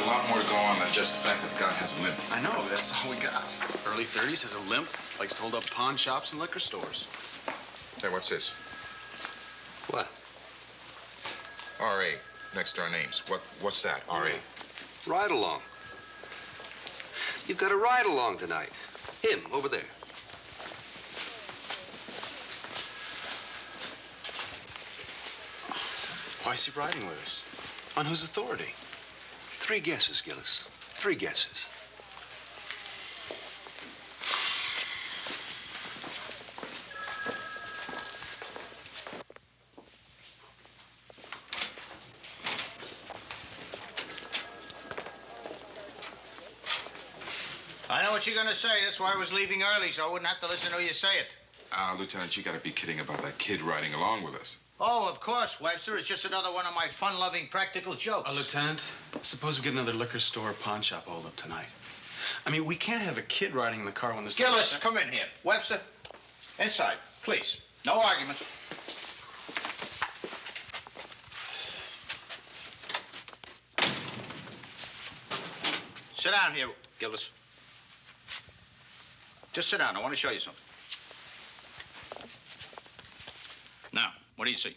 lot more to go on than just the fact that the guy has a limp. I know, that's all we got. Early 30s, has a limp, likes to hold up pawn shops and liquor stores. Hey, what's this? What? R.A. next to our names. What's that, R.A.? Ride along. You've got a ride along tonight. Him, over there. Why is he riding with us? On whose authority? 3 guesses, Gillis. 3 guesses. I know what you're gonna say. That's why I was leaving early, so I wouldn't have to listen to you say it. Lieutenant, you gotta be kidding about that kid riding along with us. Oh, of course, Webster. It's just another one of my fun-loving practical jokes. Lieutenant, suppose we get another liquor store or pawn shop hold-up tonight. I mean, we can't have a kid riding in the car when the... Gillis, come in here. Webster, inside, please. No argument. Sit down here, Gillis. Just sit down. I want to show you something. Now, what do you see?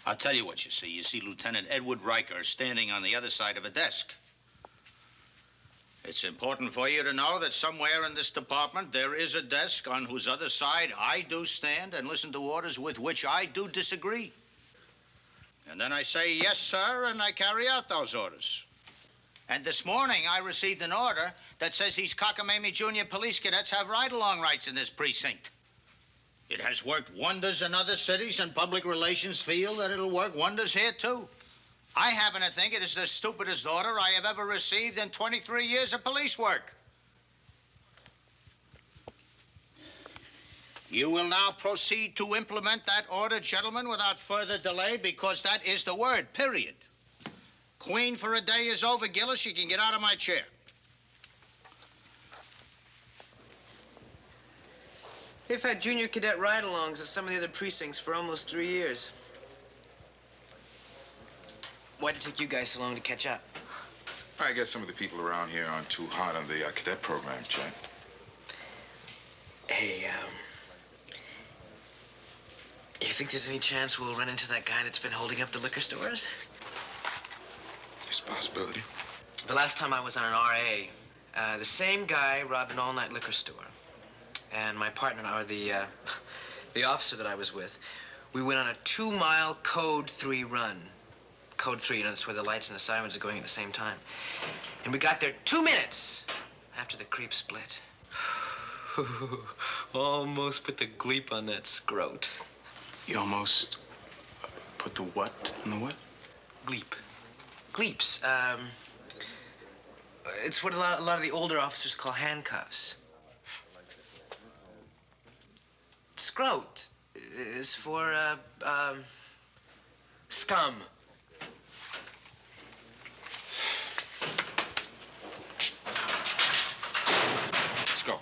I'll tell you what you see. You see Lieutenant Edward Riker standing on the other side of a desk. It's important for you to know that somewhere in this department there is a desk on whose other side I do stand and listen to orders with which I do disagree. And then I say, yes, sir, and I carry out those orders. And this morning I received an order that says these cockamamie junior police cadets have ride-along rights in this precinct. It has worked wonders in other cities, and public relations feel that it'll work wonders here, too. I happen to think it is the stupidest order I have ever received in 23 years of police work. You will now proceed to implement that order, gentlemen, without further delay, because that is the word, period. Queen for a day is over, Gillis. You can get out of my chair. They've had junior cadet ride-alongs at some of the other precincts for almost 3 years. Why'd it take you guys so long to catch up? I guess some of the people around here aren't too hot on the cadet program, Chad. Hey, you think there's any chance we'll run into that guy that's been holding up the liquor stores? There's a possibility. The last time I was on an RA, the same guy robbed an all-night liquor store. And my partner, or the officer that I was with, we went on a 2-mile Code 3 run. Code 3, you know, that's where the lights and the sirens are going at the same time. And we got there 2 minutes after the creep split. Almost put the gleep on that scrote. You almost put the what on the what? Gleep. Gleeps. It's what a lot of the older officers call handcuffs. Scrote is for, scum. Let's go.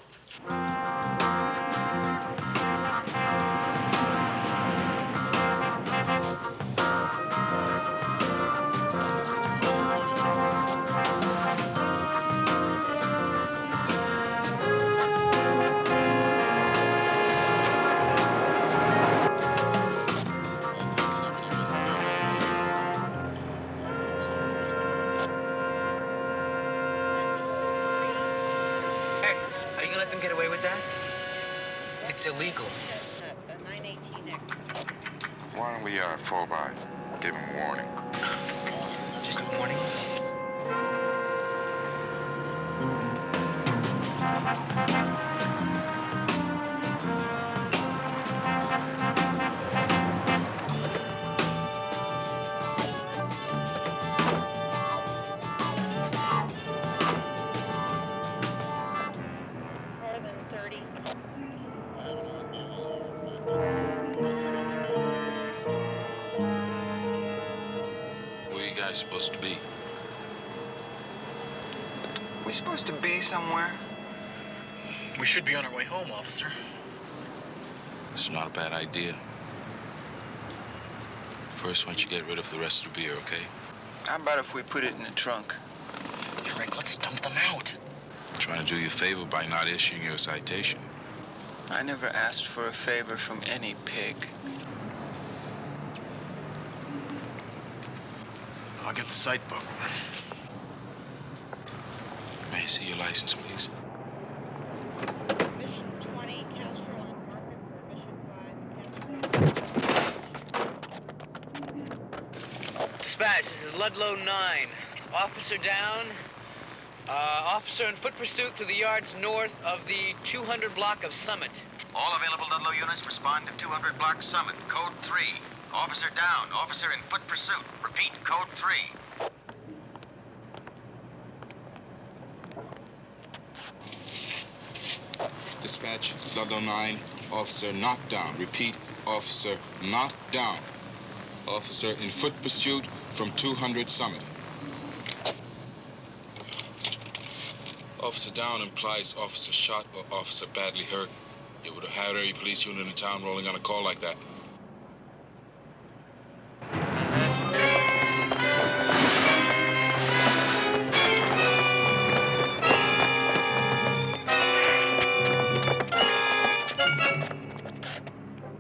It's illegal. Why don't we fall by, give him a warning? Just a warning? Supposed to be? We supposed to be somewhere? We should be on our way home, officer. It's not a bad idea. First, why don't you get rid of the rest of the beer, okay? How about if we put it in the trunk? Rick, let's dump them out. Trying to do you a favor by not issuing you a citation. I never asked for a favor from any pig. I'll get the cite book. May I see your license, please? Mission 20, Castro on market for Mission 5, Dispatch, this is Ludlow 9. Officer down. Officer in foot pursuit through the yards north of the 200 block of Summit. All available Ludlow units respond to 200 block Summit. Code 3. Officer down. Officer in foot pursuit. Repeat, code 3. Dispatch, Ludlow 9, officer not down. Repeat, officer not down. Officer in foot pursuit from 200 Summit. Officer down implies officer shot or officer badly hurt. You would have had every police unit in town rolling on a call like that.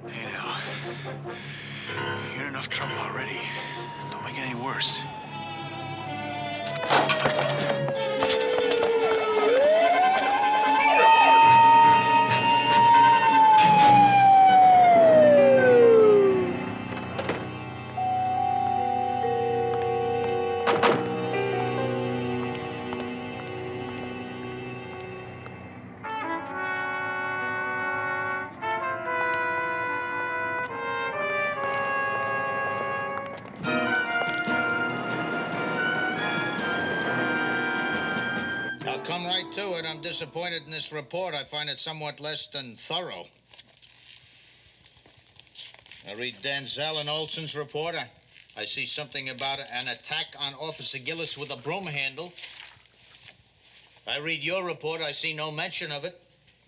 Hey now, you're in enough trouble already. Don't make it any worse. I'll come right to it. I'm disappointed in this report. I find it somewhat less than thorough. I read Denzel and Olson's report. I see something about an attack on Officer Gillis with a broom handle. I read your report. I see no mention of it.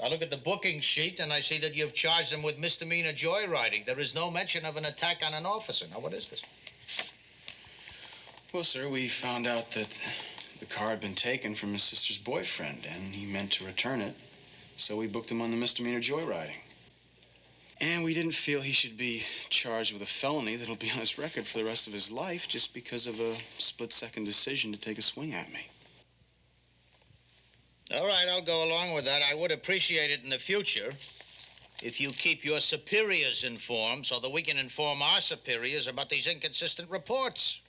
I look at the booking sheet, and I see that you've charged him with misdemeanor joyriding. There is no mention of an attack on an officer. Now, what is this? Well, sir, we found out that the car had been taken from his sister's boyfriend, and he meant to return it, so we booked him on the misdemeanor joyriding. And we didn't feel he should be charged with a felony that'll be on his record for the rest of his life just because of a split-second decision to take a swing at me. All right, I'll go along with that. I would appreciate it in the future if you keep your superiors informed so that we can inform our superiors about these inconsistent reports.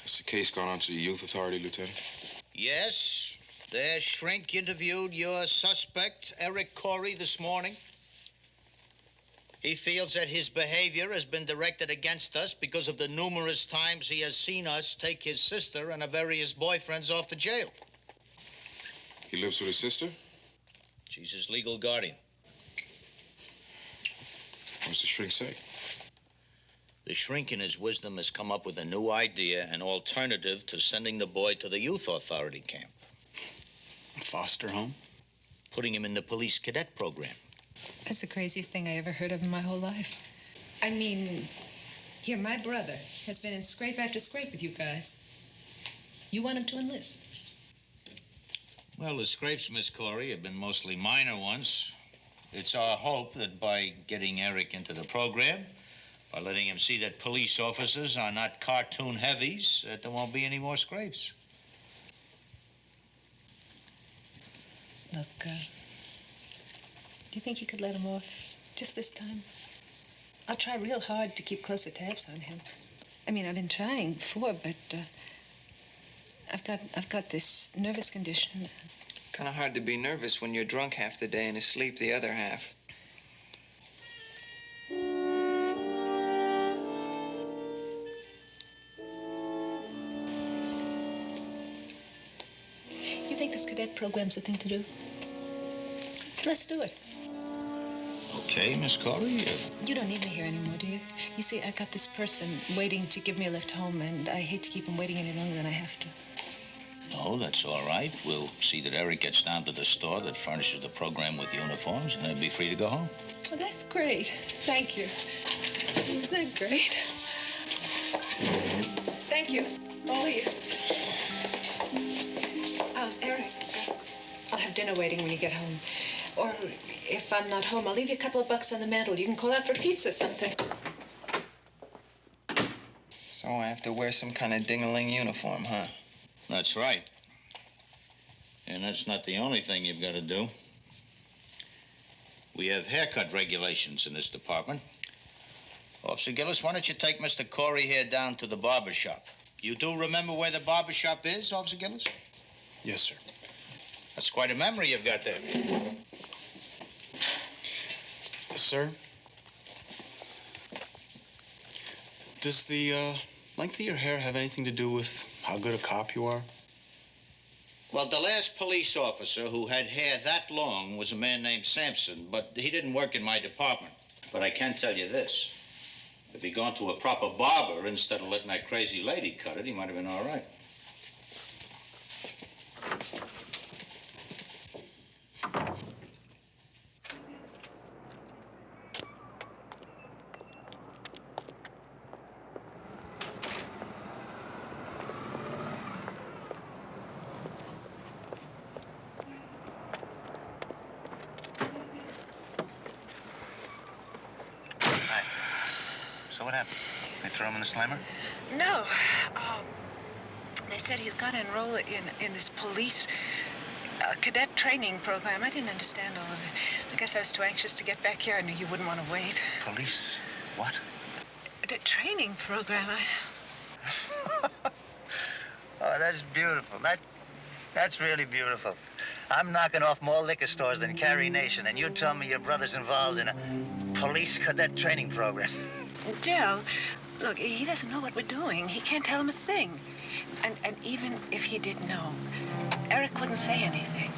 Has the case gone on to the youth authority, Lieutenant? Yes, their shrink interviewed your suspect, Eric Corey, this morning. He feels that his behavior has been directed against us because of the numerous times he has seen us take his sister and her various boyfriends off to jail. He lives with his sister? She's his legal guardian. What's the shrink say? The shrink in his wisdom has come up with a new idea, an alternative to sending the boy to the youth authority camp. A foster home? Putting him in the Police Cadet Program. That's the craziest thing I ever heard of in my whole life. I mean, here, my brother has been in scrape after scrape with you guys. You want him to enlist? Well, the scrapes, Miss Corey, have been mostly minor ones. It's our hope that by getting Eric into the program, by letting him see that police officers are not cartoon heavies, that there won't be any more scrapes. Look, do you think you could let him off just this time? I'll try real hard to keep closer tabs on him. I mean, I've been trying before, but I've got this nervous condition. Kind of hard to be nervous when you're drunk half the day and asleep the other half. You think this cadet program's the thing to do? Let's do it. Okay, Miss Corey. You don't need me here anymore, do you? You see, I got this person waiting to give me a lift home, and I hate to keep him waiting any longer than I have to. No, that's all right. We'll see that Eric gets down to the store that furnishes the program with uniforms, and he'll be free to go home. Oh, that's great. Thank you. Isn't that great? Thank you. All of you. dinner waiting when you get home. Or if I'm not home, I'll leave you a couple of bucks on the mantel. You can call out for pizza or something. So I have to wear some kind of ding-a-ling uniform, huh? That's right. And that's not the only thing you've got to do. We have haircut regulations in this department. Officer Gillis, why don't you take Mr. Corey here down to the barber shop? You do remember where the barber shop is, Officer Gillis? Yes, sir. That's quite a memory you've got there. Sir? Does the length of your hair have anything to do with how good a cop you are? Well, the last police officer who had hair that long was a man named Sampson, but he didn't work in my department. But I can tell you this. If he'd gone to a proper barber instead of letting that crazy lady cut it, he might have been all right. So what happened? They throw him in the slammer? No. They said he's got to enroll in this police cadet training program. I didn't understand all of it. I guess I was too anxious to get back here. I knew you wouldn't want to wait. Police what? The training program. Oh, that's beautiful. That's really beautiful. I'm knocking off more liquor stores than Carrie Nation, and you tell me your brother's involved in a police cadet training program. Dell, look, he doesn't know what we're doing. He can't tell him a thing. And even if he did know, Eric wouldn't say anything.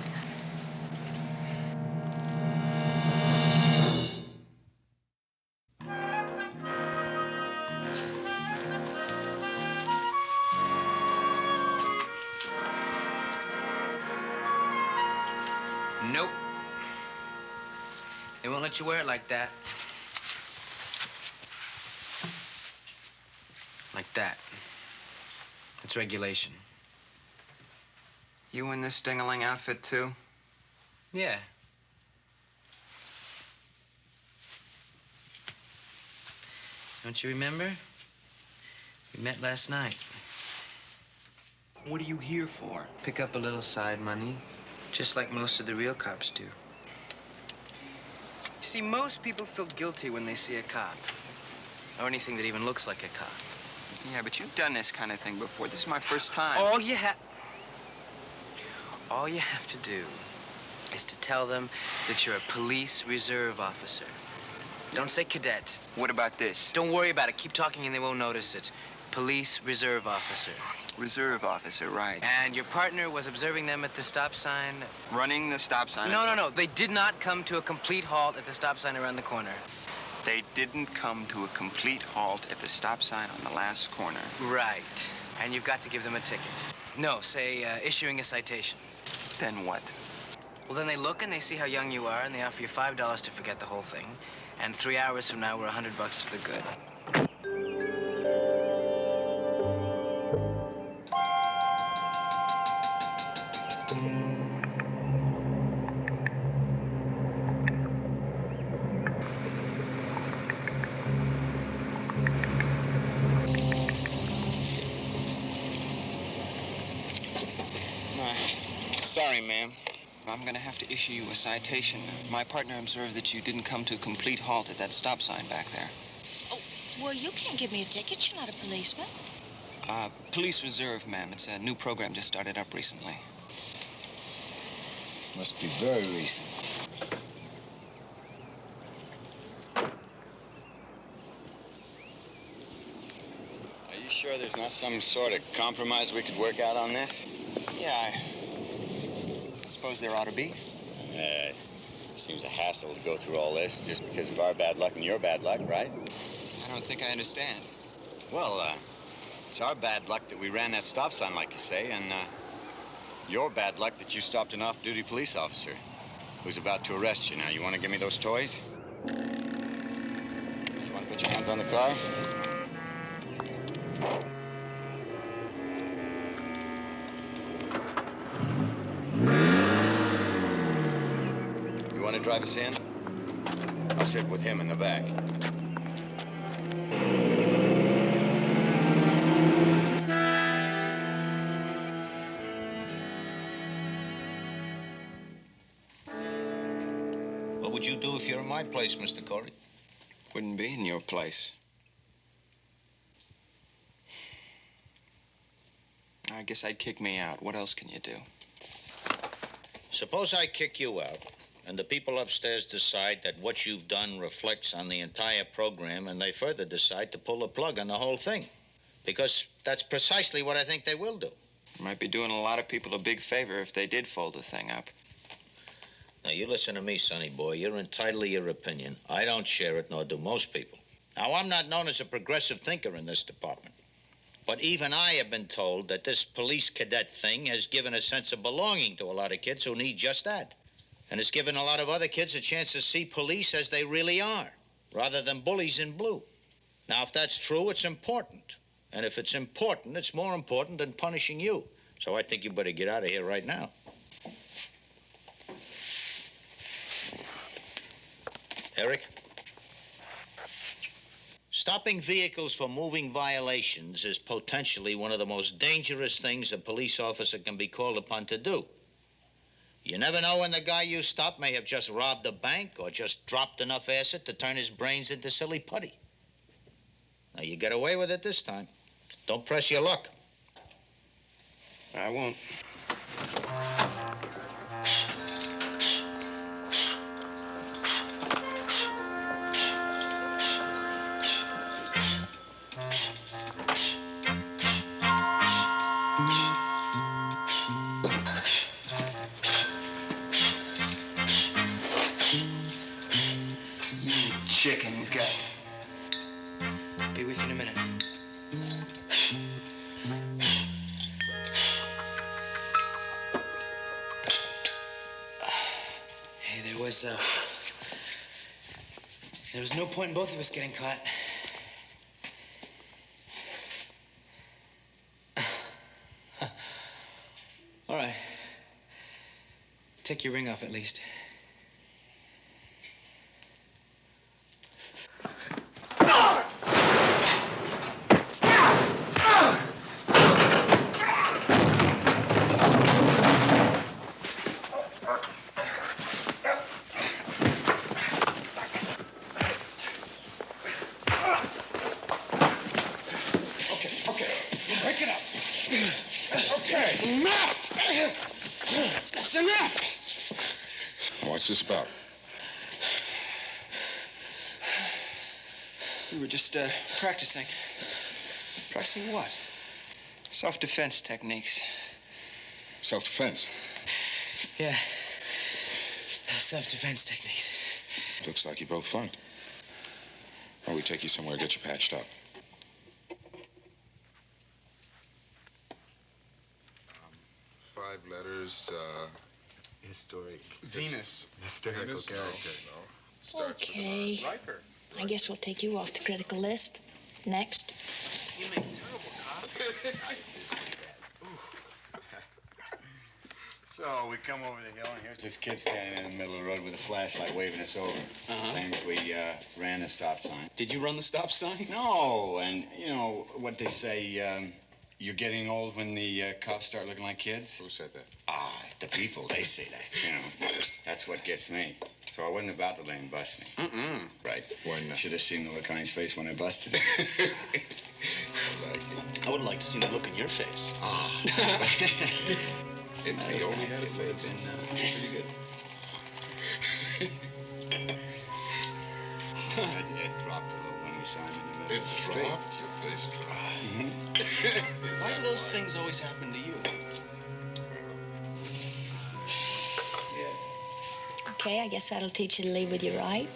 Nope. They won't let you wear it like that. Like that. It's regulation. You in this ding-a-ling outfit, too? Yeah. Don't you remember? We met last night. What are you here for? Pick up a little side money, just like most of the real cops do. You see, most people feel guilty when they see a cop, or anything that even looks like a cop. Yeah, but you've done this kind of thing before. This is my first time. All you have to do is to tell them that you're a police reserve officer. Don't say cadet. What about this? Don't worry about it. Keep talking and they won't notice it. Police reserve officer. Reserve officer, right. And your partner was observing them at the stop sign? Running the stop sign? No. They did not come to a complete halt at the stop sign around the corner. They didn't come to a complete halt at the stop sign on the last corner. Right. And you've got to give them a ticket. No, say, issuing a citation. Then what? Well, then they look and they see how young you are, and they offer you $5 to forget the whole thing. And 3 hours from now, we're $100 to the good. Sorry, ma'am. I'm gonna have to issue you a citation. My partner observed that you didn't come to a complete halt at that stop sign back there. Oh, well, you can't give me a ticket. You're not a policeman. Police Reserve, ma'am. It's a new program just started up recently. Must be very recent. Are you sure there's not some sort of compromise we could work out on this? Yeah, I suppose there ought to be. Seems a hassle to go through all this just because of our bad luck and your bad luck, right? I don't think I understand. Well, it's our bad luck that we ran that stop sign, like you say, and your bad luck that you stopped an off-duty police officer who's about to arrest you. Now, you want to give me those toys? You want to put your hands on the car? want to drive us in? I'll sit with him in the back. What would you do if you're in my place, Mr. Corey? Wouldn't be in your place. I guess I'd kick me out. What else can you do? Suppose I kick you out, and the people upstairs decide that what you've done reflects on the entire program, and they further decide to pull the plug on the whole thing. Because that's precisely what I think they will do. You might be doing a lot of people a big favor if they did fold the thing up. Now, you listen to me, sonny boy. You're entitled to your opinion. I don't share it, nor do most people. Now, I'm not known as a progressive thinker in this department. But even I have been told that this police cadet thing has given a sense of belonging to a lot of kids who need just that. And it's given a lot of other kids a chance to see police as they really are, rather than bullies in blue. Now, if that's true, it's important. And if it's important, it's more important than punishing you. So I think you better get out of here right now. Eric? Stopping vehicles for moving violations is potentially one of the most dangerous things a police officer can be called upon to do. You never know when the guy you stop may have just robbed a bank or just dropped enough acid to turn his brains into silly putty. Now, you get away with it this time. Don't press your luck. I won't. Chicken gut. Be with you in a minute. Hey, there was no point in both of us getting caught. All right. Take your ring off at least. That's enough! What's this about? We were just practicing. Practicing what? Self-defense techniques. Self-defense? Yeah. Self-defense techniques. Looks like you both flunked. Why don't we take you somewhere, get you patched up? 5 letters, Historic. Venus. Hysterical Venus? character. Okay, no. Starts Okay. with Riker. I guess we'll take you off the critical list. Next. You make a terrible cop. So we come over the hill, and here's this kid standing in the middle of the road with a flashlight waving us over. Claims we ran a stop sign. Did you run the stop sign? No, and you know what they say, you're getting old when the cops start looking like kids? Who said that? The people, they say that, you know. That's what gets me. So I wasn't about to let him bust me. Right. Why not? Should have seen the look on his face when I busted him. I would like to see the look in your face. If he only had a face. Pretty good. It dropped a little when we saw him in the middle It of the street. dropped? Your face dropped. Why do those things always happen to you? Okay, I guess that'll teach you to leave with your right.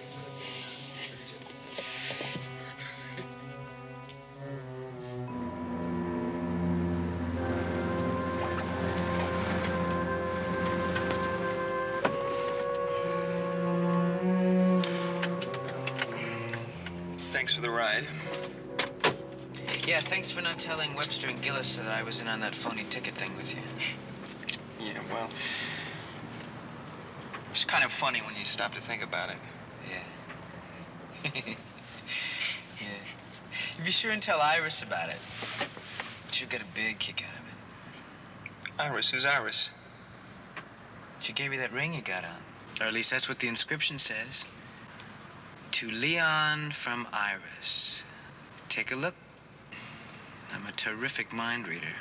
Thanks for the ride. Yeah, thanks for not telling Webster and Gillis that I was in on that phony ticket thing with you. Yeah, well, It's kind of funny when you stop to think about it. Yeah. Yeah. You be sure and tell Iris about it. She'll get a big kick out of it. Iris? Who's Iris? She gave you that ring you got on. Or at least that's what the inscription says. To Leon from Iris. Take a look. I'm a terrific mind reader.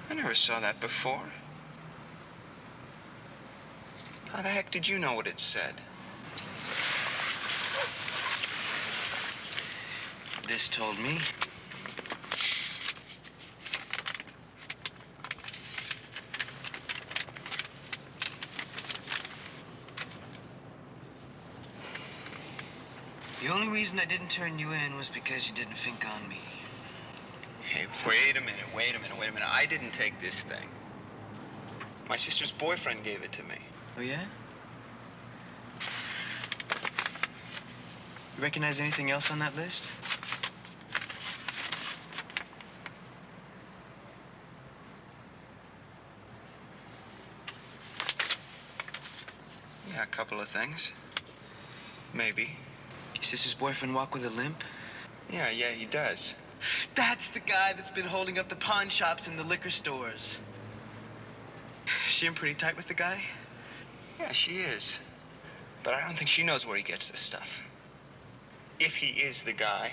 I never saw that before. How the heck did you know what it said? This told me. The only reason I didn't turn you in was because you didn't think on me. Hey, wait a minute. I didn't take this thing. My sister's boyfriend gave it to me. Oh, yeah? You recognize anything else on that list? Yeah, a couple of things. Maybe. Your sister's boyfriend walk with a limp? Yeah, he does. That's the guy that's been holding up the pawn shops and the liquor stores. She in pretty tight with the guy? Yeah, she is. But I don't think she knows where he gets this stuff. If he is the guy.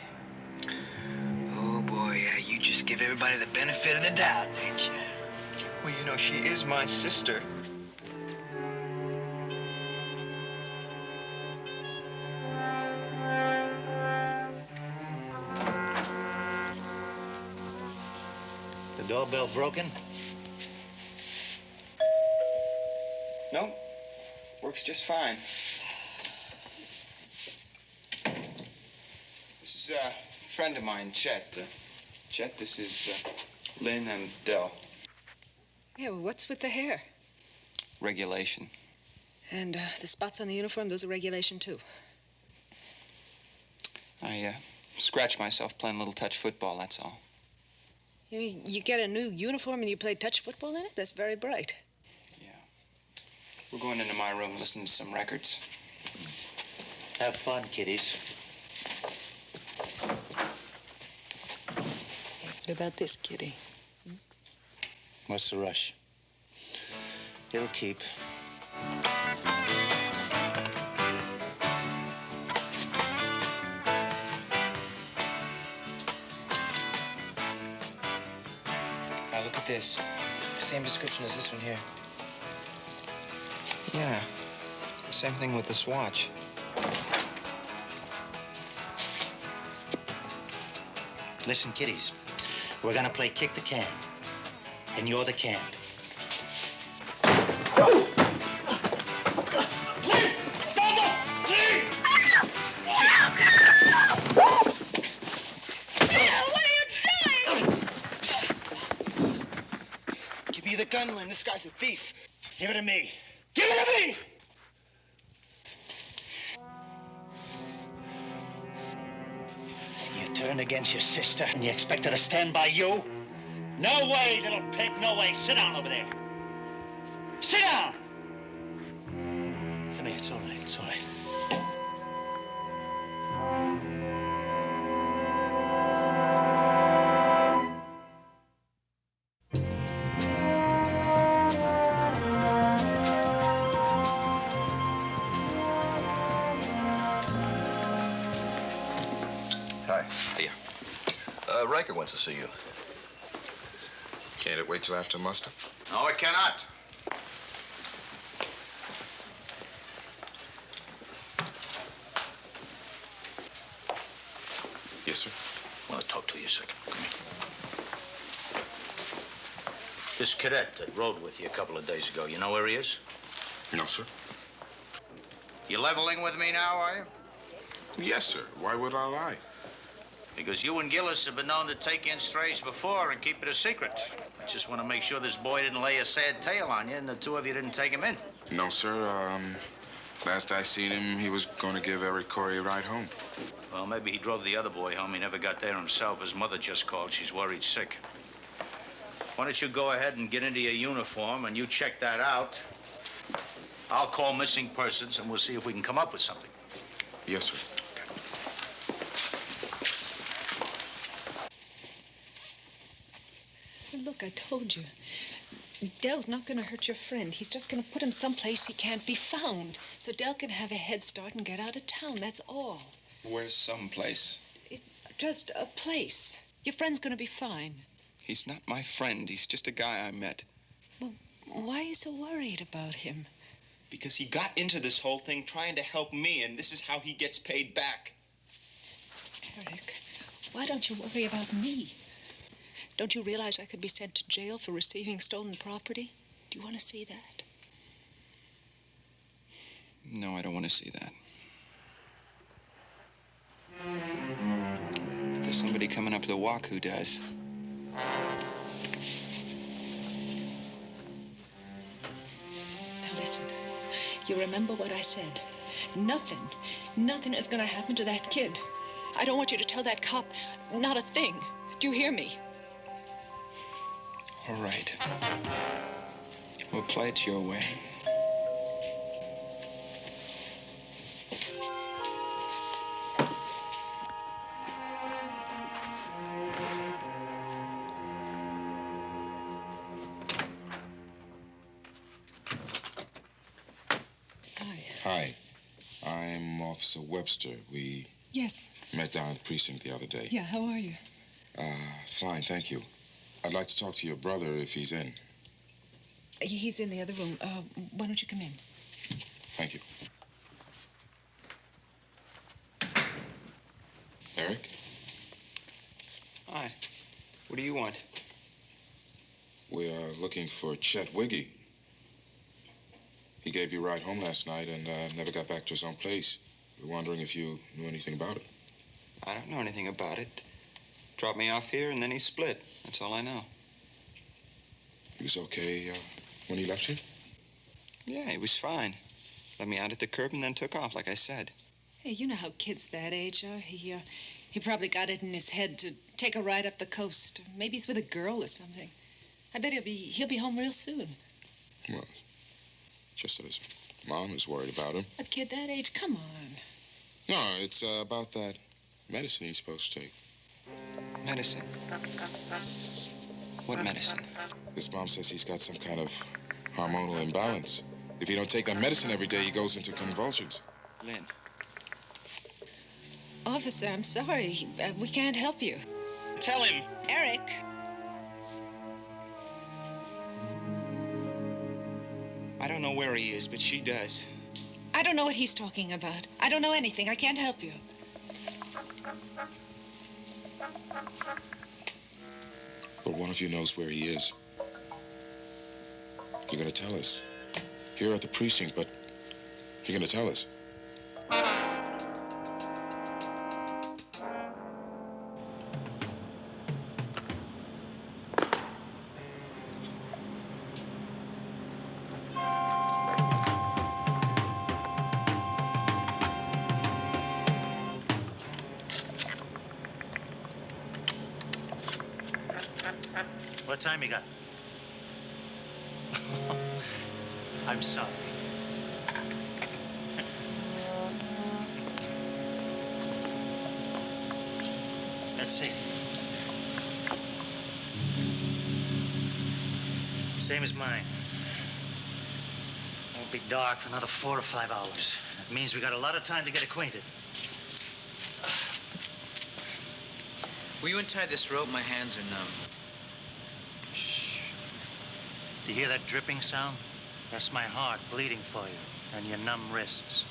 Oh, boy, yeah, you just give everybody the benefit of the doubt, ain't you? Well, you know, she is my sister. The doorbell broken? No, works just fine. This is a friend of mine, Chet. Chet, this is Lynn and Dell. Yeah, well, what's with the hair? Regulation. And the spots on the uniform, those are regulation, too. I scratched myself playing a little touch football, that's all. You mean you get a new uniform and you play touch football in it? That's very bright. We're going into my room, listening to some records. Have fun, kiddies. What about this, kitty? What's the rush? It'll keep. Now, look at this. Same description as this one here. Yeah, same thing with this watch. Listen, kiddies. We're gonna play kick the can. And you're the can. Lee! Stop him! Lee! What are you doing? Give me the gun, Lynn. This guy's a thief. Give it to me. Give it to me! You turn against your sister and you expect her to stand by you? No way, little pig, no way. Sit down over there. Sit down! Come here, it's all right, it's all right. Hi. Hiya. Riker wants to see you. Can't it wait till after muster? No, it cannot. Yes, sir. I want to talk to you a second. Come here. This cadet that rode with you a couple of days ago, you know where he is? No, sir. You leveling with me now, are you? Yes, sir. Why would I lie? Because you and Gillis have been known to take in strays before and keep it a secret. I just want to make sure this boy didn't lay a sad tale on you and the two of you didn't take him in. No, sir. Last I seen him, he was going to give Eric Corey a ride home. Well, maybe he drove the other boy home. He never got there himself. His mother just called. She's worried sick. why don't you go ahead and get into your uniform and you check that out. I'll call missing persons and we'll see if we can come up with something. Yes, sir. Look, I told you. Dell's not going to hurt your friend. He's just going to put him someplace he can't be found. So Dell can have a head start and get out of town, that's all. Where's someplace? Just a place. Your friend's going to be fine. He's not my friend. He's just a guy I met. Well, why are you so worried about him? Because he got into this whole thing trying to help me, and this is how he gets paid back. Eric, why don't you worry about me? Don't you realize I could be sent to jail for receiving stolen property? Do you want to see that? No, I don't want to see that. There's somebody coming up the walk who does. Now listen, you remember what I said. Nothing is going to happen to that kid. I don't want you to tell that cop not a thing. Do you hear me? All right. We'll play it your way. Hi. I'm Officer Webster. We Yes. met down at the precinct the other day. Yeah, how are you? Fine, thank you. I'd like to talk to your brother if he's in. He's in the other room. Why don't you come in? Thank you. Eric? Hi. What do you want? We are looking for Chet Wiggy. He gave you a ride home last night and never got back to his own place. We're wondering if you knew anything about it. I don't know anything about it. Dropped me off here and then he split. That's all I know. He was okay when he left you? Yeah, he was fine. Let me out at the curb and then took off, like I said. Hey, you know how kids that age are. He probably got it in his head to take a ride up the coast. Maybe he's with a girl or something. I bet he'll be home real soon. Well, just that his mom is worried about him. A kid that age? Come on. No, it's about that medicine he's supposed to take. Medicine? What medicine? His mom says he's got some kind of hormonal imbalance. If he don't take that medicine every day, he goes into convulsions. Lynn. Officer, I'm sorry. We can't help you. Tell him. Eric. I don't know where he is, but she does. I don't know what he's talking about. I don't know anything. I can't help you. But one of you knows where he is. You're gonna tell us. Here at the precinct, but you're gonna tell us. What time you got? I'm sorry. Let's see. Same as mine. Won't be dark for another 4 to 5 hours. That means we got a lot of time to get acquainted. Will you untie this rope? My hands are numb. Shh. Do you hear that dripping sound? That's my heart bleeding for you and your numb wrists.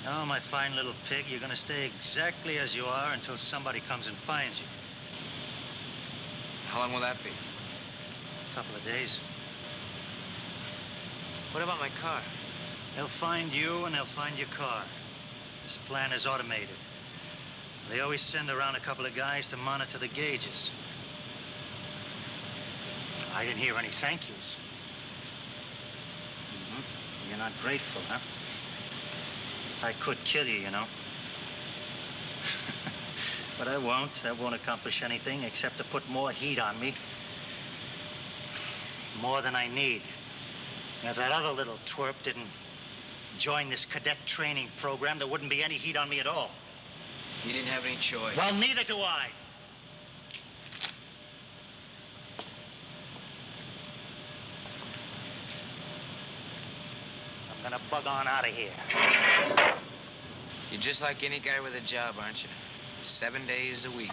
Oh, my fine little pig, you're gonna stay exactly as you are until somebody comes and finds you. How long will that be? A couple of days. What about my car? They'll find you and they'll find your car. This plan is automated. They always send around a couple of guys to monitor the gauges. I didn't hear any thank yous. You're not grateful, huh? I could kill you, you know. But I won't. That won't accomplish anything except to put more heat on me. More than I need. And if that other little twerp didn't join this cadet training program, there wouldn't be any heat on me at all. You didn't have any choice. Well, neither do I. I'm gonna bug on out of here. You're just like any guy with a job, aren't you? 7 days a week,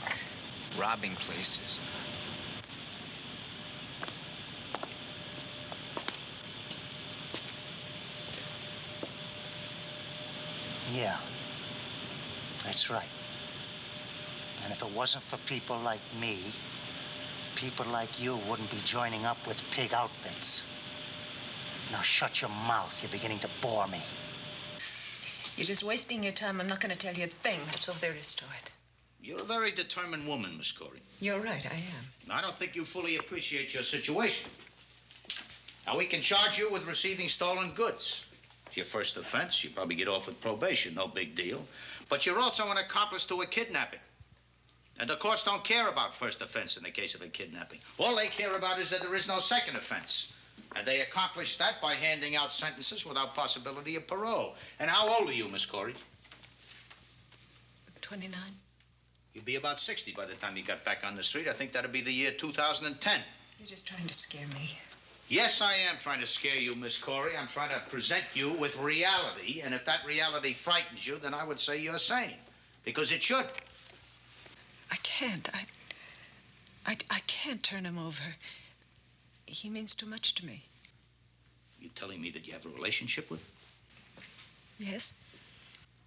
robbing places. Yeah, that's right. And if it wasn't for people like me, people like you wouldn't be joining up with pig outfits. Now shut your mouth. You're beginning to bore me. You're just wasting your time. I'm not going to tell you a thing. That's all there is to it. You're a very determined woman, Miss Corey. You're right, I am. I don't think you fully appreciate your situation. Now, we can charge you with receiving stolen goods. It's your first offense. You probably get off with probation. No big deal. But you're also an accomplice to a kidnapping. And the courts don't care about first offense in the case of a kidnapping. All they care about is that there is no second offense. And they accomplish that by handing out sentences without possibility of parole. And how old are you, Miss Corey? 29. You'd be about 60 by the time you got back on the street. I think that'd be the year 2010. You're just trying to scare me. Yes, I am trying to scare you, Miss Corey. I'm trying to present you with reality. And if that reality frightens you, then I would say you're sane. Because it should. I can't. I can't turn him over. He means too much to me. You telling me that you have a relationship with him? Yes?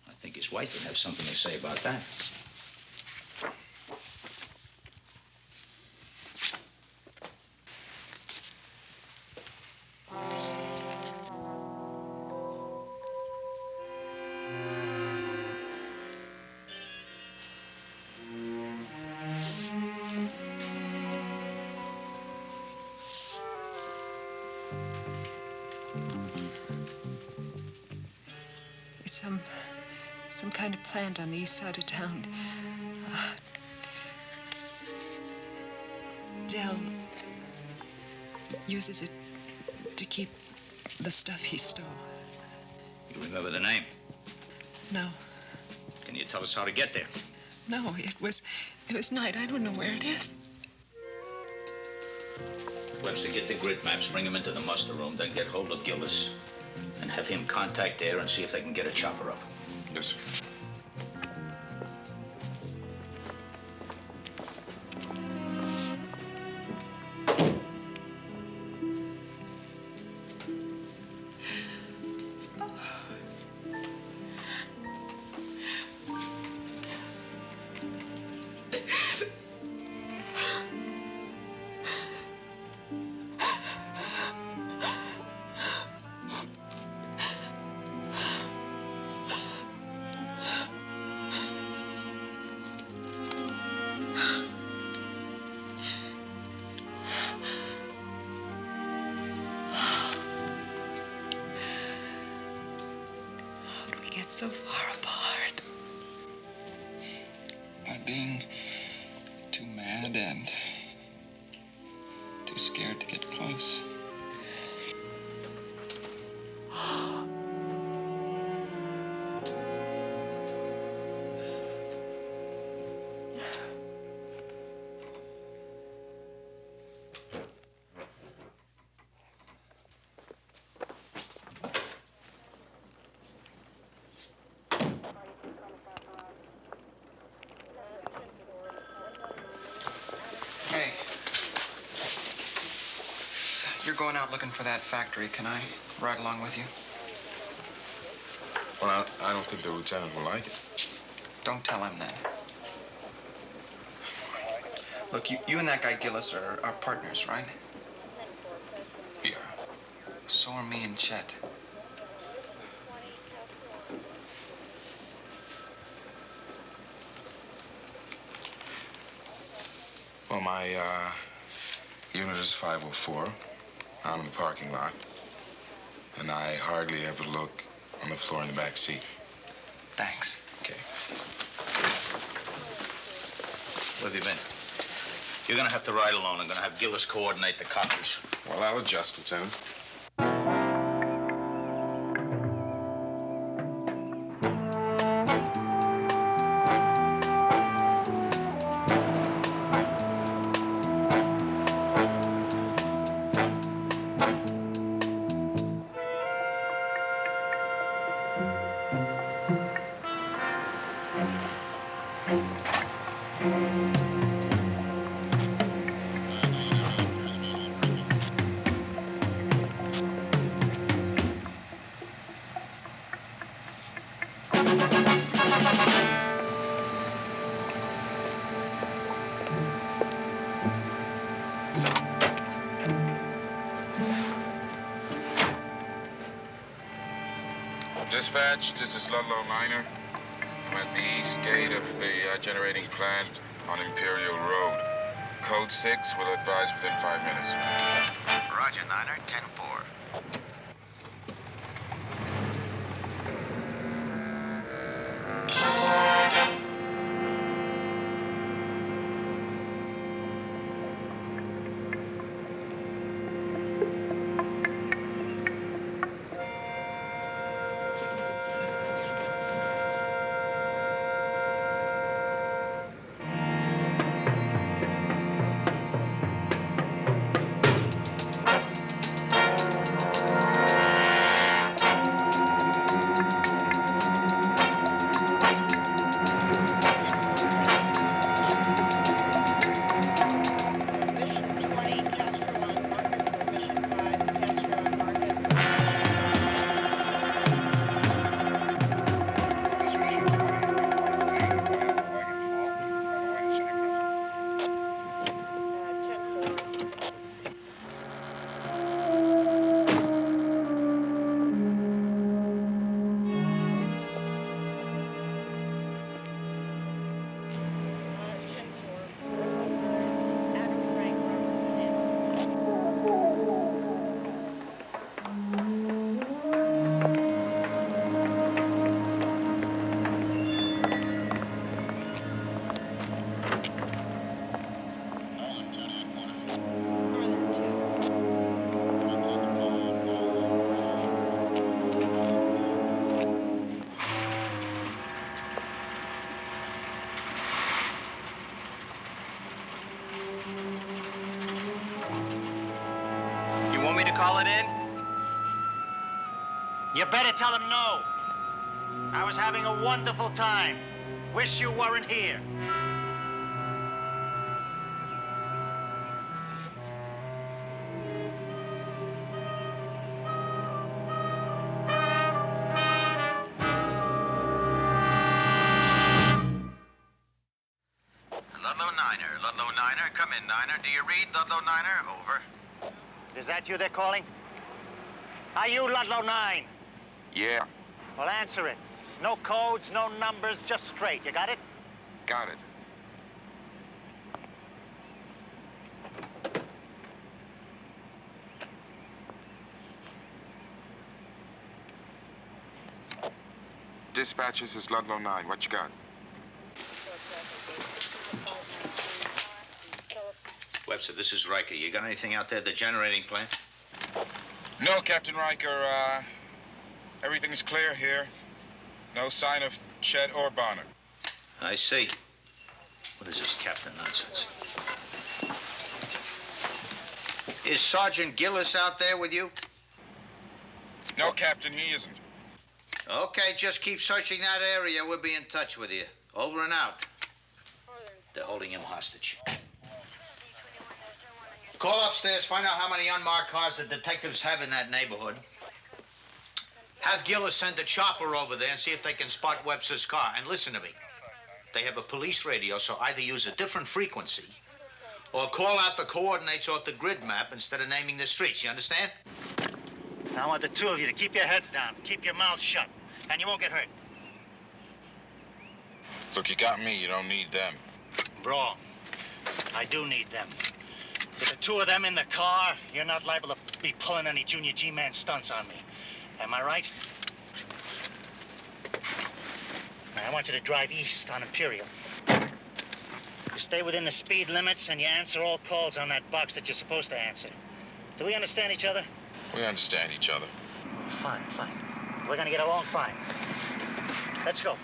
I think his wife would have something to say about that. It's some kind of plant on the east side of town. Dell uses it to keep the stuff he stole. You remember the name? No. Can you tell us how to get there? No, it was night. I don't know where it is. Webster, get the grid maps, bring them into the muster room, then get hold of Gillis and have him contact there and see if they can get a chopper up. Yes, sir. So far apart. By being too mad and too scared to get close. Hey. You're going out looking for that factory. Can I ride along with you? Well, I don't think the lieutenant will like it. Don't tell him then. Look, you and that guy Gillis are partners, right? Yeah. So are me and Chet. Well, my unit is 504 out in the parking lot, and I hardly ever look on the floor in the back seat. Thanks. Okay. Where have you been? You're gonna have to ride alone. I'm gonna have Gillis coordinate the coppers. Well, I'll adjust, Lieutenant. Dispatch, this is Ludlow Minor. I'm at the east gate of the generating plant on Imperial Road. Code 6 will advise within 5 minutes. Roger, Niner. 10-4. Want me to call it in? You better tell him no. I was having a wonderful time. Wish you weren't here. Ludlow Niner. Come in, Niner. Do you read, Ludlow Niner? Over. Is that you they're calling? Are you Ludlow 9? Yeah, Well, answer it. No codes, no numbers, just straight. You got it? got it. Dispatch, this is Ludlow 9. What you got? Webster, this is Riker. You got anything out there at the generating plant? No, Captain Riker. Everything's clear here. No sign of Chet or Bonner. I see. What is this captain nonsense? Is Sergeant Gillis out there with you? No, Captain, he isn't. Okay, just keep searching that area. We'll be in touch with you. Over and out. They're holding him hostage. Call upstairs, find out how many unmarked cars the detectives have in that neighborhood. Have Gillis send a chopper over there and see if they can spot Webster's car. And listen to me. They have a police radio, so either use a different frequency or call out the coordinates off the grid map instead of naming the streets. You understand? I want the two of you to keep your heads down, keep your mouths shut, and you won't get hurt. Look, you got me. You don't need them. Wrong. I do need them. With the two of them in the car, you're not liable to be pulling any Junior G-Man stunts on me. Am I right? Now, I want you to drive east on Imperial. You stay within the speed limits and you answer all calls on that box that you're supposed to answer. Do we understand each other? We understand each other. Fine, fine. We're gonna get along fine. Let's go.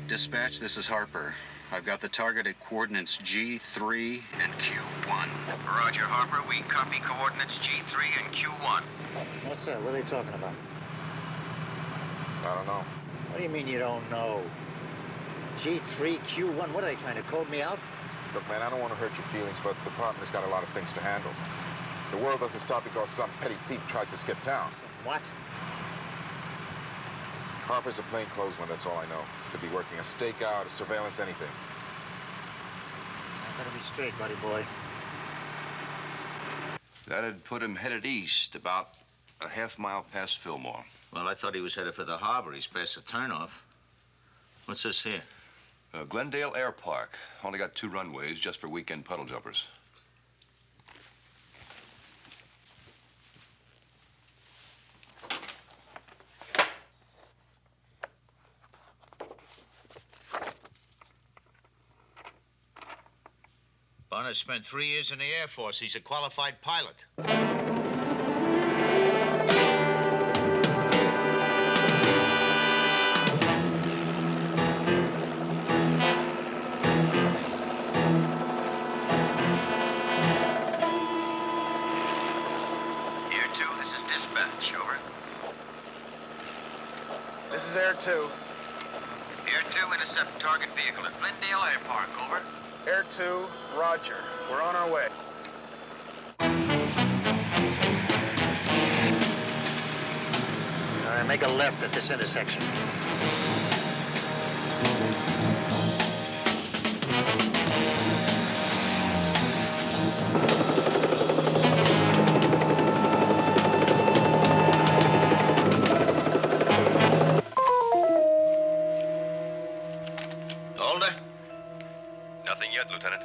Dispatch, this is Harper. I've got the target at coordinates G3 and Q1. Roger, Harper. We copy coordinates G3 and Q1. What's that? What are they talking about? I don't know. What do you mean you don't know? G3, Q1, what are they trying to code me out? Look, man, I don't want to hurt your feelings, but the department's got a lot of things to handle. The world doesn't stop because some petty thief tries to skip town. What? Harper's a plainclothesman, that's all I know. Could be working a stakeout, a surveillance, anything. I better be straight, buddy boy. That'd put him headed east, about a half-mile past Fillmore. Well, I thought he was headed for the harbor. He's past the turnoff. What's this here? Glendale Air Park. Only got 2 runways just for weekend puddle jumpers. Bonner spent 3 years in the Air Force. He's a qualified pilot. Air 2, this is dispatch. Over. This is Air 2. Air 2, intercept target vehicle at Glendale Air Park. Over. Air 2, roger. We're on our way. All right, make a left at this intersection. Older? Nothing yet, Lieutenant.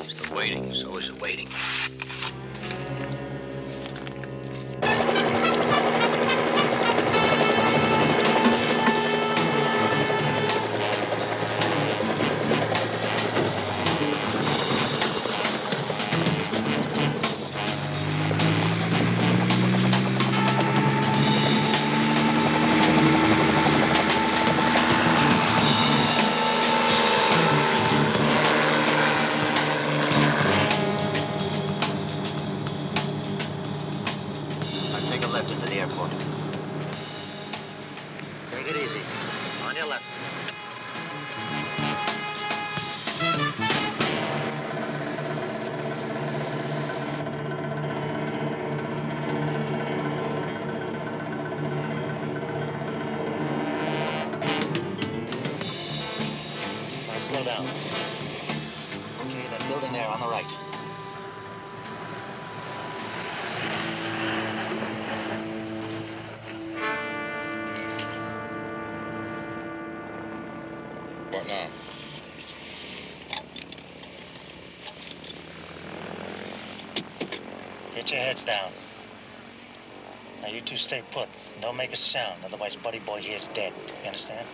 Still waiting. So is it waiting. Take a left into the airport. Take it easy. On your left. Now slow down. Okay, that building there on the right. What now? Get your heads down. Now you two stay put. Don't make a sound, otherwise Buddy Boy here's dead. You understand?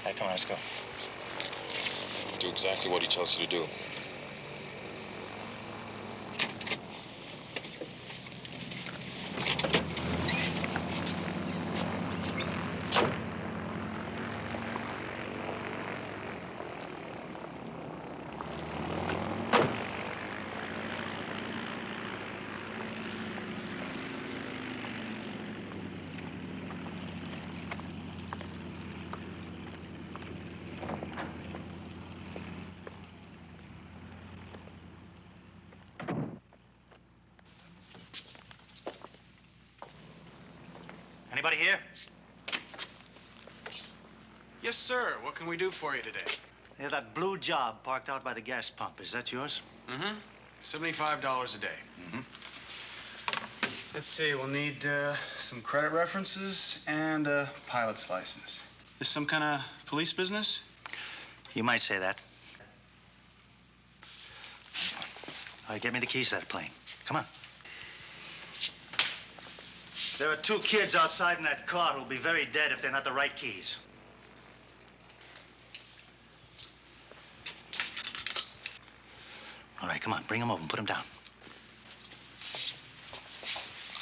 All right, come on, let's go. Do exactly what he tells you to do. Anybody here? Yes, sir. What can we do for you today? Yeah, that blue job parked out by the gas pump. Is that yours? Mm-hmm. $75 a day. Mm-hmm. Let's see, we'll need some credit references and a pilot's license. This some kind of police business? You might say that. All right, get me the keys to that plane. Come on. There are 2 kids outside in that car who'll be very dead if they're not the right keys. All right, come on, bring them over and put them down.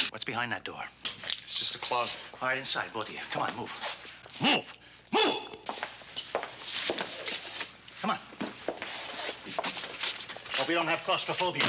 What's behind that door? It's just a closet. All right, inside, both of you. Come on, move. Move! Move! Come on. Hope you don't have claustrophobia.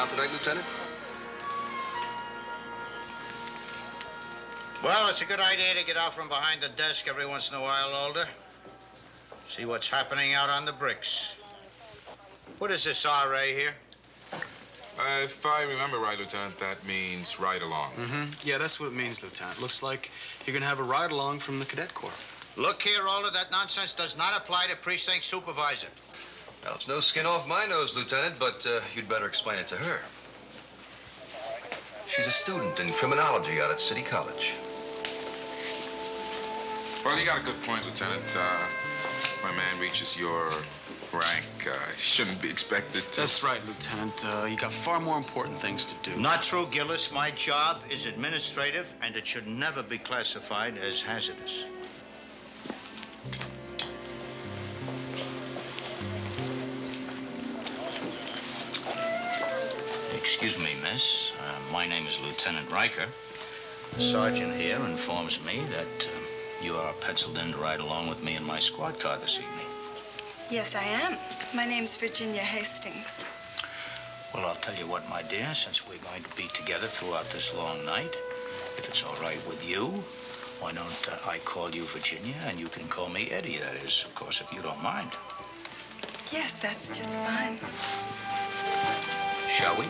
Tonight, Lieutenant? Well, it's a good idea to get out from behind the desk every once in a while, Alder. See what's happening out on the bricks. What is this RA here? If I remember right, Lieutenant, that means ride along. Mm-hmm. Yeah, that's what it means, Lieutenant. Looks like you're gonna have a ride along from the Cadet Corps. Look here, Alder, that nonsense does not apply to precinct supervisor. Well, it's no skin off my nose, Lieutenant, but you'd better explain it to her. She's a student in criminology out at City College. Well, you got a good point, Lieutenant. When a man reaches your rank, shouldn't be expected to... That's right, Lieutenant. You got far more important things to do. Not true, Gillis. My job is administrative, and it should never be classified as hazardous. Excuse me, miss. My name is Lieutenant Riker. The sergeant here informs me that you are penciled in to ride along with me in my squad car this evening. Yes, I am. My name's Virginia Hastings. Well, I'll tell you what, my dear, since we're going to be together throughout this long night, if it's all right with you, why don't I call you Virginia and you can call me Eddie, that is, of course, if you don't mind. Yes, that's just fine. Shall we?